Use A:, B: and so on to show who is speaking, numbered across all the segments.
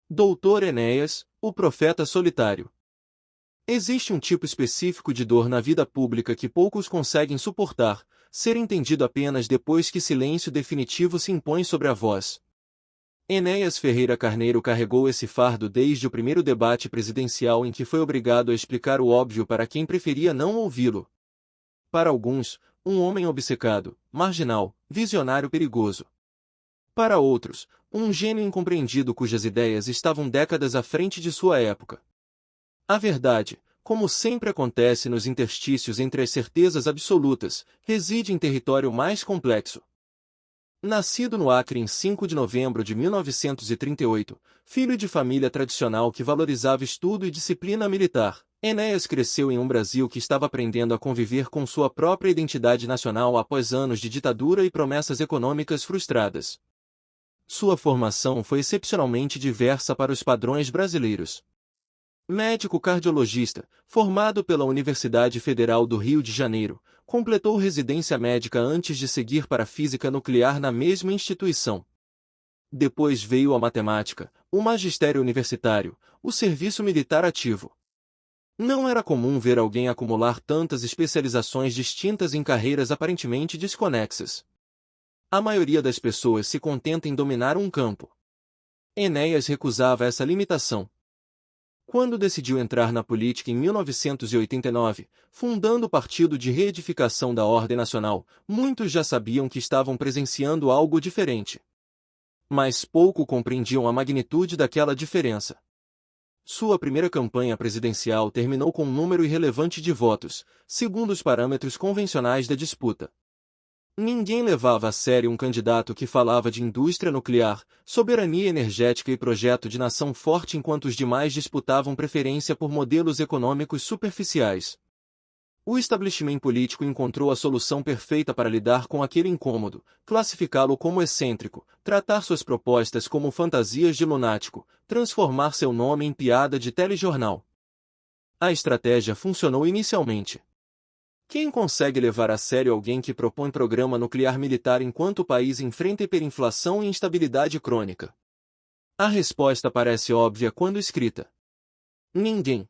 A: Doutor Enéas, o profeta solitário. Existe um tipo específico de dor na vida pública que poucos conseguem suportar, ser entendido apenas depois que silêncio definitivo se impõe sobre a voz. Enéas Ferreira Carneiro carregou esse fardo desde o primeiro debate presidencial em que foi obrigado a explicar o óbvio para quem preferia não ouvi-lo. Para alguns, um homem obcecado, marginal, visionário perigoso. Para outros, um gênio incompreendido cujas ideias estavam décadas à frente de sua época. A verdade, como sempre acontece nos interstícios entre as certezas absolutas, reside em território mais complexo. Nascido no Acre em 5 de novembro de 1938, filho de família tradicional que valorizava estudo e disciplina militar, Enéas cresceu em um Brasil que estava aprendendo a conviver com sua própria identidade nacional após anos de ditadura e promessas econômicas frustradas. Sua formação foi excepcionalmente diversa para os padrões brasileiros. Médico cardiologista, formado pela Universidade Federal do Rio de Janeiro, completou residência médica antes de seguir para física nuclear na mesma instituição. Depois veio a matemática, o magistério universitário, o serviço militar ativo. Não era comum ver alguém acumular tantas especializações distintas em carreiras aparentemente desconexas. A maioria das pessoas se contenta em dominar um campo. Enéas recusava essa limitação. Quando decidiu entrar na política em 1989, fundando o Partido de Reedificação da Ordem Nacional, muitos já sabiam que estavam presenciando algo diferente. Mas pouco compreendiam a magnitude daquela diferença. Sua primeira campanha presidencial terminou com um número irrelevante de votos, segundo os parâmetros convencionais da disputa. Ninguém levava a sério um candidato que falava de indústria nuclear, soberania energética e projeto de nação forte enquanto os demais disputavam preferência por modelos econômicos superficiais. O establishment político encontrou a solução perfeita para lidar com aquele incômodo, classificá-lo como excêntrico, tratar suas propostas como fantasias de lunático, transformar seu nome em piada de telejornal. A estratégia funcionou inicialmente. Quem consegue levar a sério alguém que propõe programa nuclear militar enquanto o país enfrenta hiperinflação e instabilidade crônica? A resposta parece óbvia quando escrita. Ninguém.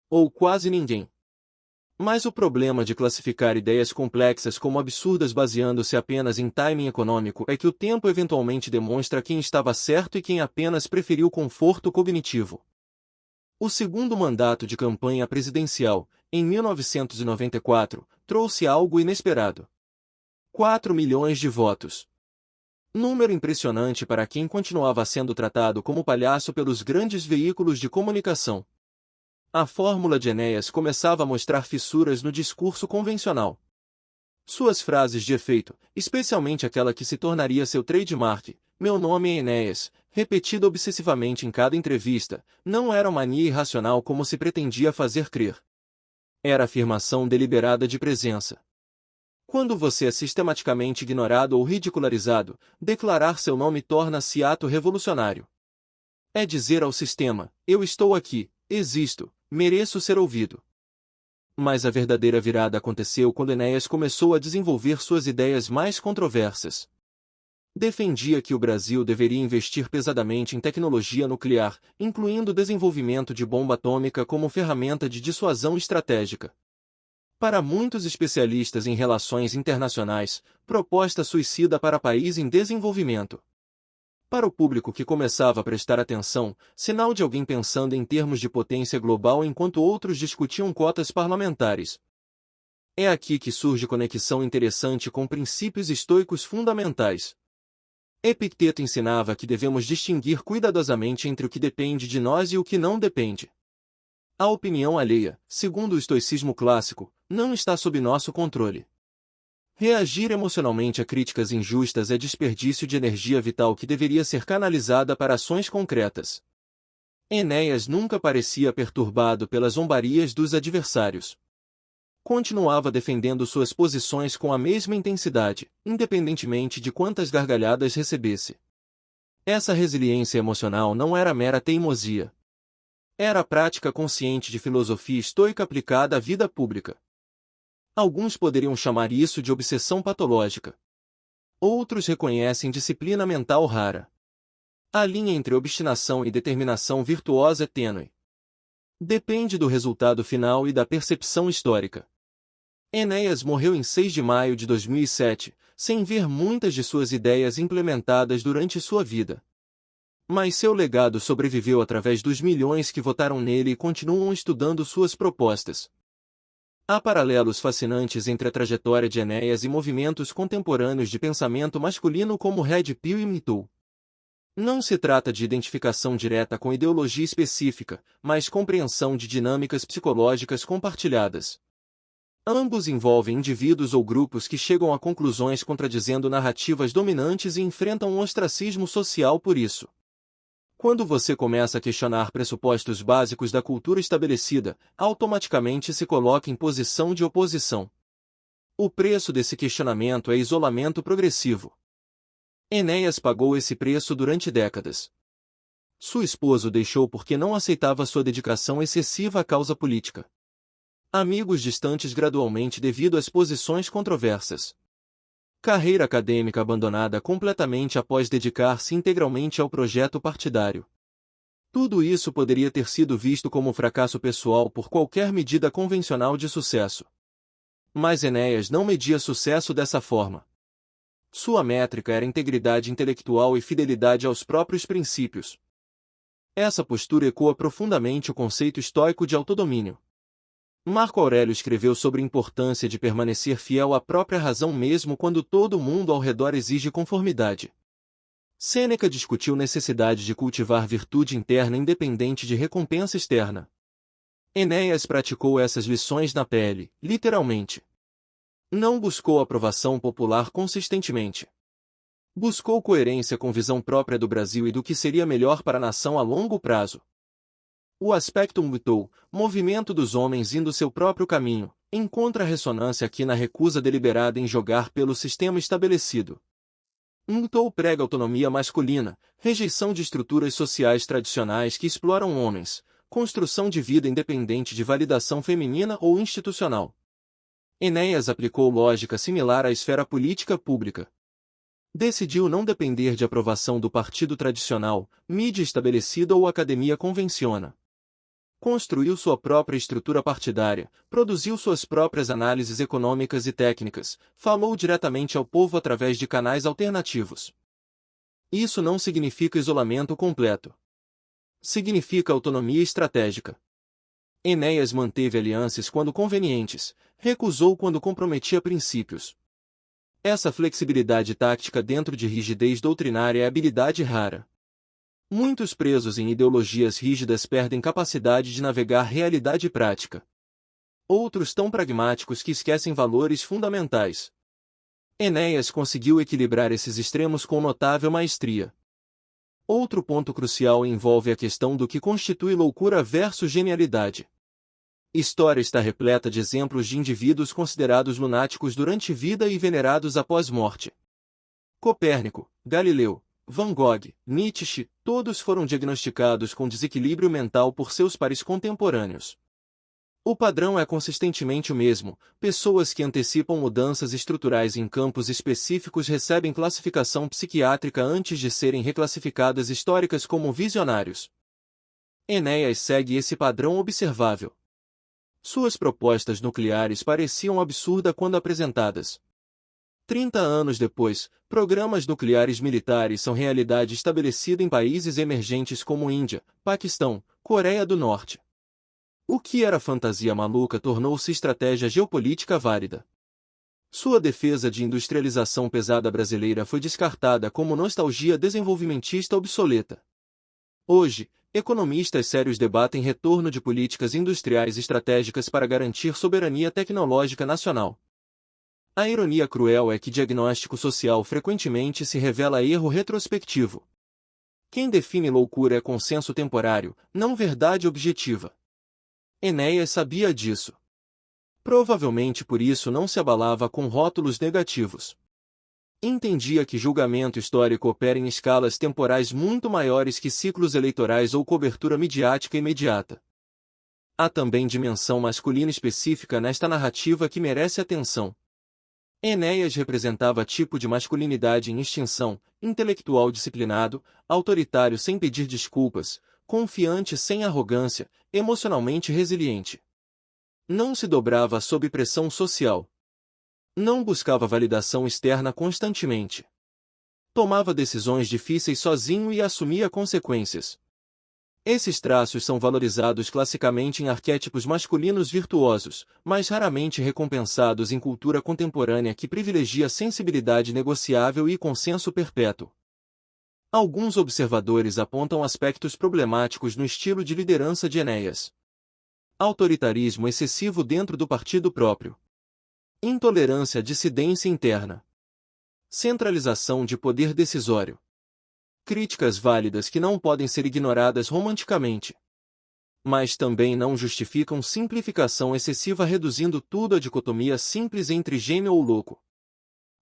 A: Ou quase ninguém. Mas o problema de classificar ideias complexas como absurdas baseando-se apenas em timing econômico é que o tempo eventualmente demonstra quem estava certo e quem apenas preferiu conforto cognitivo. O segundo mandato de campanha presidencial, em 1994, trouxe algo inesperado. 4 milhões de votos. Número impressionante para quem continuava sendo tratado como palhaço pelos grandes veículos de comunicação. A fórmula de Enéas começava a mostrar fissuras no discurso convencional. Suas frases de efeito, especialmente aquela que se tornaria seu trademark, "Meu nome é Enéas", repetida obsessivamente em cada entrevista, não era mania irracional como se pretendia fazer crer. Era afirmação deliberada de presença. Quando você é sistematicamente ignorado ou ridicularizado, declarar seu nome torna-se ato revolucionário. É dizer ao sistema, eu estou aqui, existo, mereço ser ouvido. Mas a verdadeira virada aconteceu quando Enéas começou a desenvolver suas ideias mais controversas. Defendia que o Brasil deveria investir pesadamente em tecnologia nuclear, incluindo o desenvolvimento de bomba atômica como ferramenta de dissuasão estratégica. Para muitos especialistas em relações internacionais, proposta suicida para país em desenvolvimento. Para o público que começava a prestar atenção, sinal de alguém pensando em termos de potência global enquanto outros discutiam cotas parlamentares. É aqui que surge conexão interessante com princípios estoicos fundamentais. Epicteto ensinava que devemos distinguir cuidadosamente entre o que depende de nós e o que não depende. A opinião alheia, segundo o estoicismo clássico, não está sob nosso controle. Reagir emocionalmente a críticas injustas é desperdício de energia vital que deveria ser canalizada para ações concretas. Enéas nunca parecia perturbado pelas zombarias dos adversários. Continuava defendendo suas posições com a mesma intensidade, independentemente de quantas gargalhadas recebesse. Essa resiliência emocional não era mera teimosia. Era a prática consciente de filosofia estoica aplicada à vida pública. Alguns poderiam chamar isso de obsessão patológica. Outros reconhecem disciplina mental rara. A linha entre obstinação e determinação virtuosa é tênue. Depende do resultado final e da percepção histórica. Enéas morreu em 6 de maio de 2007, sem ver muitas de suas ideias implementadas durante sua vida. Mas seu legado sobreviveu através dos milhões que votaram nele e continuam estudando suas propostas. Há paralelos fascinantes entre a trajetória de Enéas e movimentos contemporâneos de pensamento masculino como Red Pill e Me Too. Não se trata de identificação direta com ideologia específica, mas compreensão de dinâmicas psicológicas compartilhadas. Ambos envolvem indivíduos ou grupos que chegam a conclusões contradizendo narrativas dominantes e enfrentam um ostracismo social por isso. Quando você começa a questionar pressupostos básicos da cultura estabelecida, automaticamente se coloca em posição de oposição. O preço desse questionamento é isolamento progressivo. Enéas pagou esse preço durante décadas. Sua esposa o deixou porque não aceitava sua dedicação excessiva à causa política. Amigos distantes gradualmente devido às posições controversas. Carreira acadêmica abandonada completamente após dedicar-se integralmente ao projeto partidário. Tudo isso poderia ter sido visto como fracasso pessoal por qualquer medida convencional de sucesso. Mas Enéas não media sucesso dessa forma. Sua métrica era integridade intelectual e fidelidade aos próprios princípios. Essa postura ecoa profundamente o conceito estoico de autodomínio. Marco Aurélio escreveu sobre a importância de permanecer fiel à própria razão mesmo quando todo mundo ao redor exige conformidade. Sêneca discutiu necessidade de cultivar virtude interna independente de recompensa externa. Enéas praticou essas lições na pele, literalmente. Não buscou aprovação popular consistentemente. Buscou coerência com visão própria do Brasil e do que seria melhor para a nação a longo prazo. O aspecto mutou, movimento dos homens indo seu próprio caminho, encontra ressonância aqui na recusa deliberada em jogar pelo sistema estabelecido. Mutou prega autonomia masculina, rejeição de estruturas sociais tradicionais que exploram homens, construção de vida independente de validação feminina ou institucional. Enéas aplicou lógica similar à esfera política pública. Decidiu não depender de aprovação do partido tradicional, mídia estabelecida ou academia convenciona. Construiu sua própria estrutura partidária, produziu suas próprias análises econômicas e técnicas, falou diretamente ao povo através de canais alternativos. Isso não significa isolamento completo. Significa autonomia estratégica. Enéas manteve alianças quando convenientes, recusou quando comprometia princípios. Essa flexibilidade tática dentro de rigidez doutrinária é habilidade rara. Muitos presos em ideologias rígidas perdem capacidade de navegar realidade prática. Outros tão pragmáticos que esquecem valores fundamentais. Enéas conseguiu equilibrar esses extremos com notável maestria. Outro ponto crucial envolve a questão do que constitui loucura versus genialidade. História está repleta de exemplos de indivíduos considerados lunáticos durante vida e venerados após morte. Copérnico, Galileu, Van Gogh, Nietzsche, todos foram diagnosticados com desequilíbrio mental por seus pares contemporâneos. O padrão é consistentemente o mesmo: pessoas que antecipam mudanças estruturais em campos específicos recebem classificação psiquiátrica antes de serem reclassificadas históricas como visionários. Enéas segue esse padrão observável. Suas propostas nucleares pareciam absurdas quando apresentadas. 30 anos depois, programas nucleares militares são realidade estabelecida em países emergentes como Índia, Paquistão, Coreia do Norte. O que era fantasia maluca tornou-se estratégia geopolítica válida. Sua defesa de industrialização pesada brasileira foi descartada como nostalgia desenvolvimentista obsoleta. Hoje, economistas sérios debatem retorno de políticas industriais estratégicas para garantir soberania tecnológica nacional. A ironia cruel é que diagnóstico social frequentemente se revela erro retrospectivo. Quem define loucura é consenso temporário, não verdade objetiva. Enéas sabia disso. Provavelmente por isso não se abalava com rótulos negativos. Entendia que julgamento histórico opera em escalas temporais muito maiores que ciclos eleitorais ou cobertura midiática imediata. Há também dimensão masculina específica nesta narrativa que merece atenção. Enéas representava tipo de masculinidade em extinção, intelectual disciplinado, autoritário sem pedir desculpas, confiante sem arrogância, emocionalmente resiliente. Não se dobrava sob pressão social. Não buscava validação externa constantemente. Tomava decisões difíceis sozinho e assumia consequências. Esses traços são valorizados classicamente em arquétipos masculinos virtuosos, mas raramente recompensados em cultura contemporânea que privilegia sensibilidade negociável e consenso perpétuo. Alguns observadores apontam aspectos problemáticos no estilo de liderança de Enéas. Autoritarismo excessivo dentro do partido próprio. Intolerância à dissidência interna. Centralização de poder decisório. Críticas válidas que não podem ser ignoradas romanticamente. Mas também não justificam simplificação excessiva reduzindo tudo à dicotomia simples entre gênio ou louco.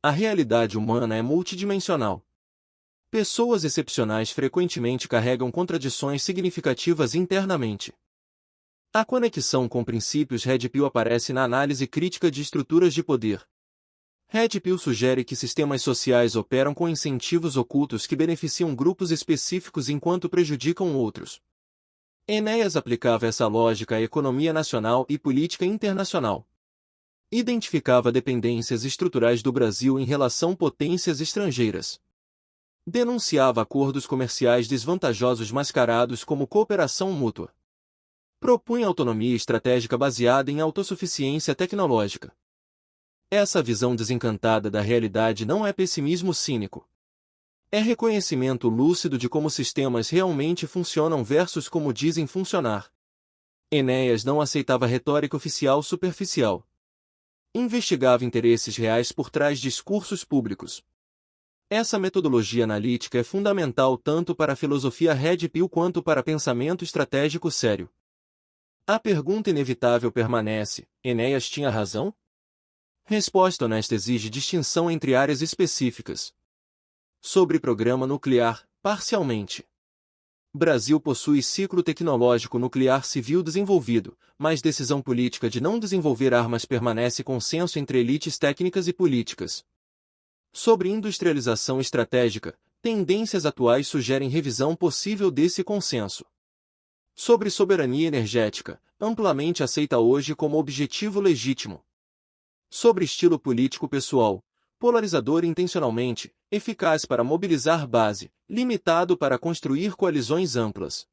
A: A realidade humana é multidimensional. Pessoas excepcionais frequentemente carregam contradições significativas internamente. A conexão com princípios Red Pill aparece na análise crítica de estruturas de poder. Red Pill sugere que sistemas sociais operam com incentivos ocultos que beneficiam grupos específicos enquanto prejudicam outros. Enéas aplicava essa lógica à economia nacional e política internacional. Identificava dependências estruturais do Brasil em relação a potências estrangeiras. Denunciava acordos comerciais desvantajosos mascarados como cooperação mútua. Propunha autonomia estratégica baseada em autossuficiência tecnológica. Essa visão desencantada da realidade não é pessimismo cínico. É reconhecimento lúcido de como sistemas realmente funcionam versus como dizem funcionar. Enéas não aceitava retórica oficial superficial. Investigava interesses reais por trás de discursos públicos. Essa metodologia analítica é fundamental tanto para a filosofia Red Pill quanto para pensamento estratégico sério. A pergunta inevitável permanece: Enéas tinha razão? Resposta honesta exige distinção entre áreas específicas. Sobre programa nuclear, parcialmente. Brasil possui ciclo tecnológico nuclear civil desenvolvido, mas decisão política de não desenvolver armas permanece consenso entre elites técnicas e políticas. Sobre industrialização estratégica, tendências atuais sugerem revisão possível desse consenso. Sobre soberania energética, amplamente aceita hoje como objetivo legítimo. Sobre estilo político pessoal, polarizador intencionalmente, eficaz para mobilizar base, limitado para construir coalizões amplas.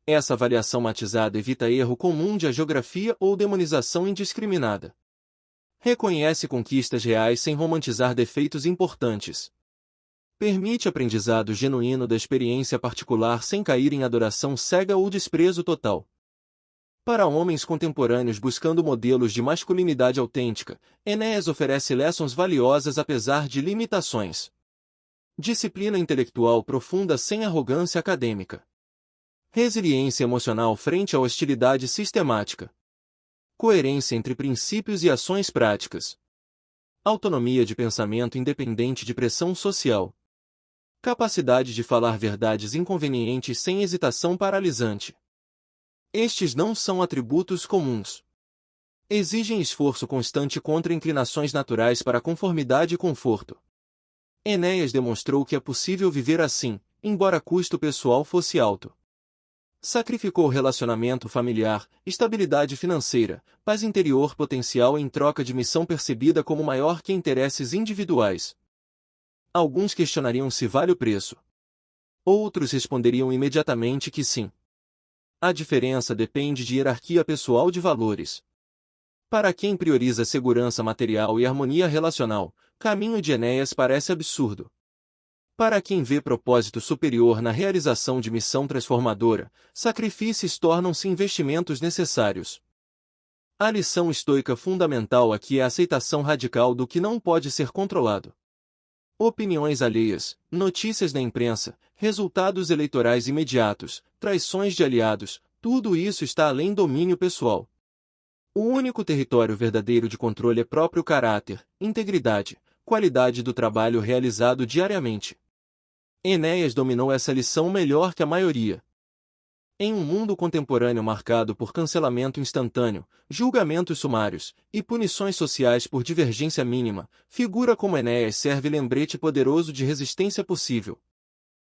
A: Essa avaliação matizada evita erro comum de hagiografia ou demonização indiscriminada. Reconhece conquistas reais sem romantizar defeitos importantes. Permite aprendizado genuíno da experiência particular sem cair em adoração cega ou desprezo total. Para homens contemporâneos buscando modelos de masculinidade autêntica, Enéas oferece lições valiosas apesar de limitações. Disciplina intelectual profunda sem arrogância acadêmica. Resiliência emocional frente à hostilidade sistemática. Coerência entre princípios e ações práticas. Autonomia de pensamento independente de pressão social. Capacidade de falar verdades inconvenientes sem hesitação paralisante. Estes não são atributos comuns. Exigem esforço constante contra inclinações naturais para conformidade e conforto. Enéas demonstrou que é possível viver assim, embora custo pessoal fosse alto. Sacrificou relacionamento familiar, estabilidade financeira, paz interior potencial em troca de missão percebida como maior que interesses individuais. Alguns questionariam se vale o preço. Outros responderiam imediatamente que sim. A diferença depende de hierarquia pessoal de valores. Para quem prioriza segurança material e harmonia relacional, caminho de Enéas parece absurdo. Para quem vê propósito superior na realização de missão transformadora, sacrifícios tornam-se investimentos necessários. A lição estoica fundamental aqui é a aceitação radical do que não pode ser controlado. Opiniões alheias, notícias na imprensa, resultados eleitorais imediatos, traições de aliados, tudo isso está além do domínio pessoal. O único território verdadeiro de controle é próprio caráter, integridade, qualidade do trabalho realizado diariamente. Enéas dominou essa lição melhor que a maioria. Em um mundo contemporâneo marcado por cancelamento instantâneo, julgamentos sumários e punições sociais por divergência mínima, figura como Enéas serve lembrete poderoso de resistência possível.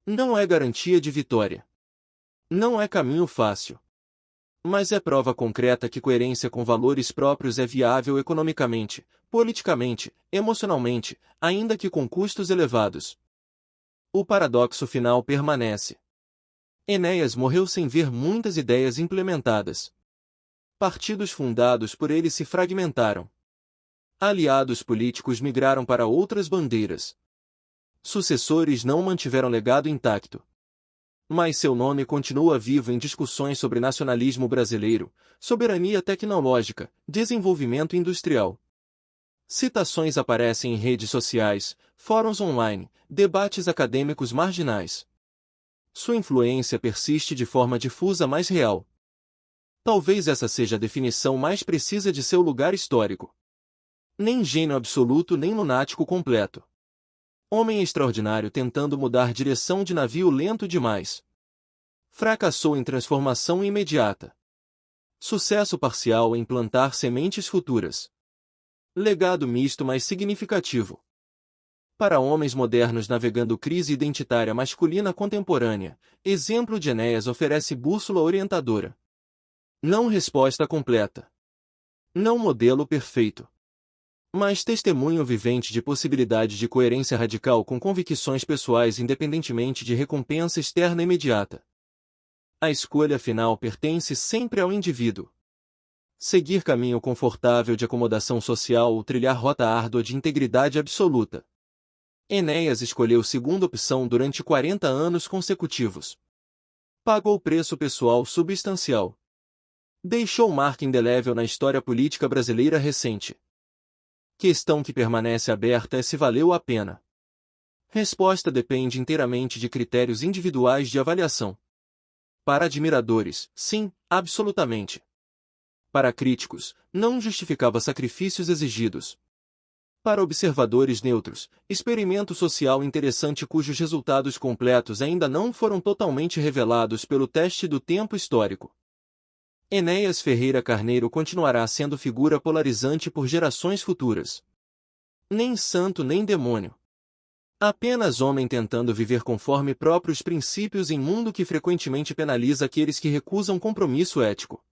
A: Não é garantia de vitória. Não é caminho fácil. Mas é prova concreta que coerência com valores próprios é viável economicamente, politicamente, emocionalmente, ainda que com custos elevados. O paradoxo final permanece. Enéas morreu sem ver muitas ideias implementadas. Partidos fundados por ele se fragmentaram. Aliados políticos migraram para outras bandeiras. Sucessores não mantiveram legado intacto. Mas seu nome continua vivo em discussões sobre nacionalismo brasileiro, soberania tecnológica, desenvolvimento industrial. Citações aparecem em redes sociais, fóruns online, debates acadêmicos marginais. Sua influência persiste de forma difusa mais real. Talvez essa seja a definição mais precisa de seu lugar histórico. Nem gênio absoluto nem lunático completo. Homem extraordinário tentando mudar direção de navio lento demais. Fracassou em transformação imediata. Sucesso parcial em plantar sementes futuras. Legado misto mas significativo. Para homens modernos navegando crise identitária masculina contemporânea, exemplo de Enéas oferece bússola orientadora. Não resposta completa. Não modelo perfeito. Mas testemunho vivente de possibilidade de coerência radical com convicções pessoais independentemente de recompensa externa imediata. A escolha final pertence sempre ao indivíduo. Seguir caminho confortável de acomodação social ou trilhar rota árdua de integridade absoluta. Enéas escolheu segunda opção durante 40 anos consecutivos. Pagou preço pessoal substancial. Deixou marca indelével na história política brasileira recente. Questão que permanece aberta é se valeu a pena. Resposta depende inteiramente de critérios individuais de avaliação. Para admiradores, sim, absolutamente. Para críticos, não justificava sacrifícios exigidos. Para observadores neutros, experimento social interessante cujos resultados completos ainda não foram totalmente revelados pelo teste do tempo histórico. Enéas Ferreira Carneiro continuará sendo figura polarizante por gerações futuras. Nem santo nem demônio. Apenas homem tentando viver conforme próprios princípios em mundo que frequentemente penaliza aqueles que recusam compromisso ético.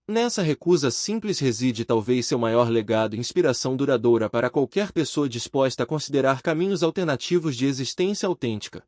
A: Nessa recusa simples reside talvez seu maior legado e inspiração duradoura para qualquer pessoa disposta a considerar caminhos alternativos de existência autêntica.